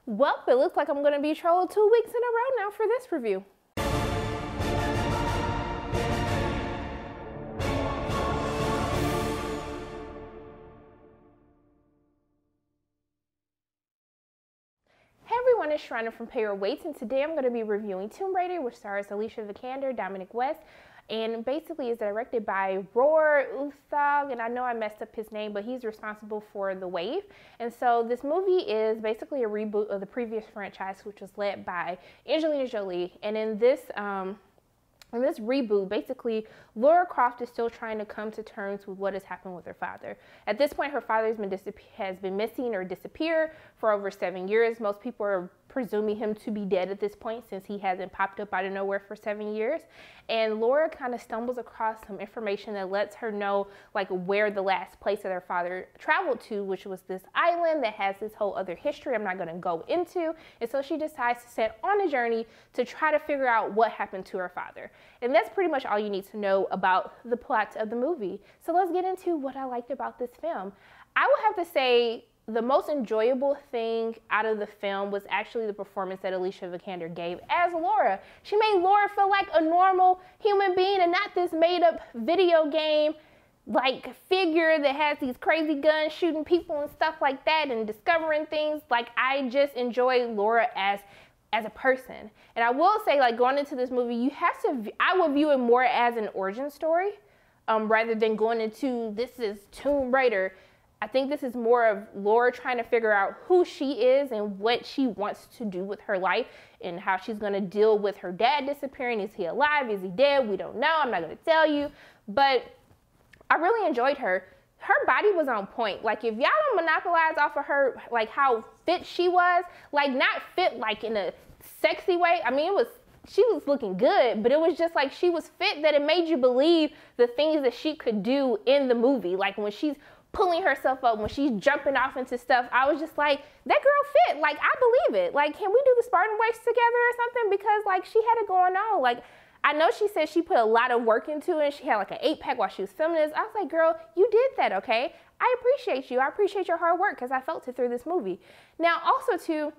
Well, it looks like I'm going to be trolled 2 weeks in a row now for this review. Hey everyone, it's Shriner from Pay Your Weights, and today I'm going to be reviewing Tomb Raider, which stars Alicia Vikander, Dominic West, and basically is directed by Roar Uthag, and I know I messed up his name, but he's responsible for The Wave. And so this movie is basically a reboot of the previous franchise, which was led by Angelina Jolie. And in this reboot, basically, Lara Croft is still trying to come to terms with what has happened with her father. At this point, her father has been missing or disappeared for over 7 years. Most people are presuming him to be dead at this point since he hasn't popped up out of nowhere for 7 years. And Laura kind of stumbles across some information that lets her know like where the last place that her father traveled to, which was this island that has this whole other history I'm not going to go into. And so she decides to set on a journey to try to figure out what happened to her father. And that's pretty much all you need to know about the plot of the movie. So let's get into what I liked about this film. I would have to say the most enjoyable thing out of the film was actually the performance that Alicia Vikander gave as Laura. She made Laura feel like a normal human being and not this made-up video game like figure that has these crazy guns shooting people and stuff like that and discovering things. Like, I just enjoy Laura as a person. And I will say, like, going into this movie, I would view it more as an origin story rather than going into this is Tomb Raider. I think this is more of Laura trying to figure out who she is and what she wants to do with her life and how she's going to deal with her dad disappearing. Is he alive? Is he dead? We don't know. I'm not going to tell you. But I really enjoyed her. Her body was on point. Like, if y'all don't monopolize off of her, like how fit she was, like not fit like in a sexy way. I mean, she was looking good, but it was just like she was fit that it made you believe the things that she could do in the movie. Like when she's pulling herself up, when she's jumping off into stuff, I was just like, that girl fit. Like, I believe it. Like, can we do the Spartan race together or something? Because like she had it going on. Like, I know she said she put a lot of work into it and she had like an 8-pack while she was filming this. I was like, girl, you did that, okay? I appreciate you. I appreciate your hard work because I felt it through this movie. Now, also too,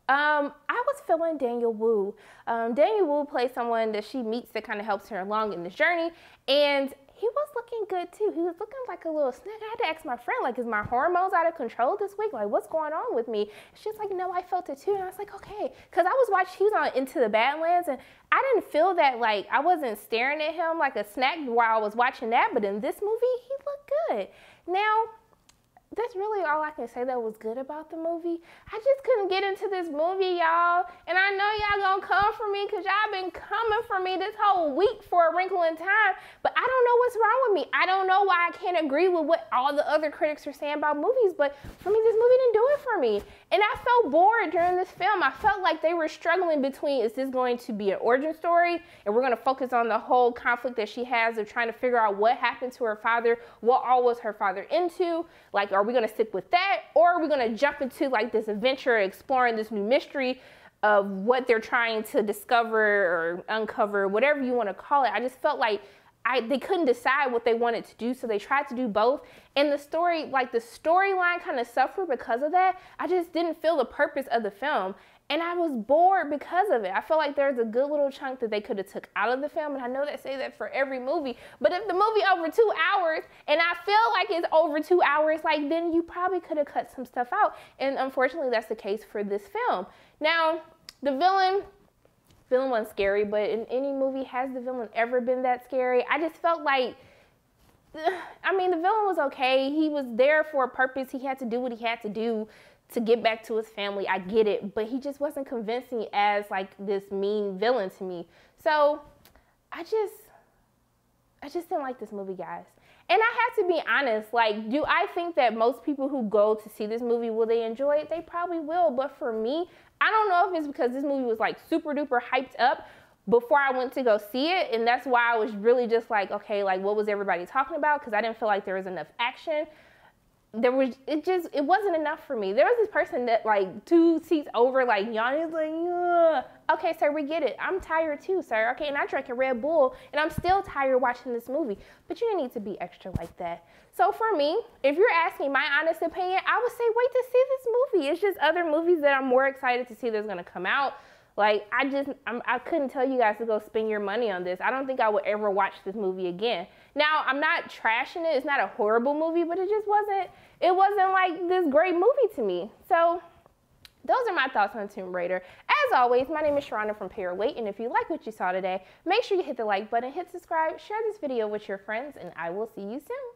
I was feeling Daniel Wu. Daniel Wu plays someone that she meets that kind of helps her along in this journey, and he was looking good too. He was looking like a little snack. I had to ask my friend, like, is my hormones out of control this week? Like, what's going on with me? She's like, no, I felt it too. And I was like, okay. Because I was watching, he was on Into the Badlands, and I didn't feel that, like, I wasn't staring at him like a snack while I was watching that. But in this movie, he looked good. Now, that's really all I can say that was good about the movie. I just couldn't get into this movie, y'all. And I know y'all gonna come for me because y'all been coming for me this whole week for A Wrinkle in Time. But I don't know what's wrong with me. I don't know why I can't agree with what all the other critics are saying about movies. But for me, this movie didn't do it for me. And I felt bored during this film. I felt like they were struggling between, is this going to be an origin story? And we're gonna focus on the whole conflict that she has of trying to figure out what happened to her father, what all was her father into? Like, are we gonna stick with that, or are we gonna jump into like this adventure exploring this new mystery of what they're trying to discover or uncover, whatever you want to call it? I just felt like they couldn't decide what they wanted to do, so they tried to do both. And the story, like the storyline kind of suffered because of that. I just didn't feel the purpose of the film. And I was bored because of it. I feel like there's a good little chunk that they could have took out of the film. And I know they say that for every movie. But if the movie over 2 hours, and I feel like it's over 2 hours, like then you probably could have cut some stuff out. And unfortunately, that's the case for this film. Now, the villain wasn't scary, but in any movie, has the villain ever been that scary? I just felt like, I mean, the villain was okay. He was there for a purpose. He had to do what he had to do to get back to his family. I get it, but he just wasn't convincing as like this mean villain to me. So I just didn't like this movie, guys. And I have to be honest, like, do I think that most people who go to see this movie, will they enjoy it? They probably will, but for me, I don't know if it's because this movie was like super duper hyped up before I went to go see it, and that's why I was really just like, okay, like what was everybody talking about? Because I didn't feel like there was enough action. it wasn't enough for me. There was this person that like 2 seats over, like yawning, like, ugh. Okay, sir, we get it. I'm tired too, sir. Okay, and I drank a Red Bull, and I'm still tired watching this movie. But you didn't need to be extra like that. So for me, if you're asking my honest opinion, I would say wait to see this movie. It's just other movies that I'm more excited to see that's gonna come out. Like, I couldn't tell you guys to go spend your money on this. I don't think I would ever watch this movie again. Now, I'm not trashing it. It's not a horrible movie, but it wasn't like this great movie to me. So those are my thoughts on Tomb Raider. As always, my name is Sharona from Pay or Wait, and if you like what you saw today, make sure you hit the like button, hit subscribe, share this video with your friends, and I will see you soon.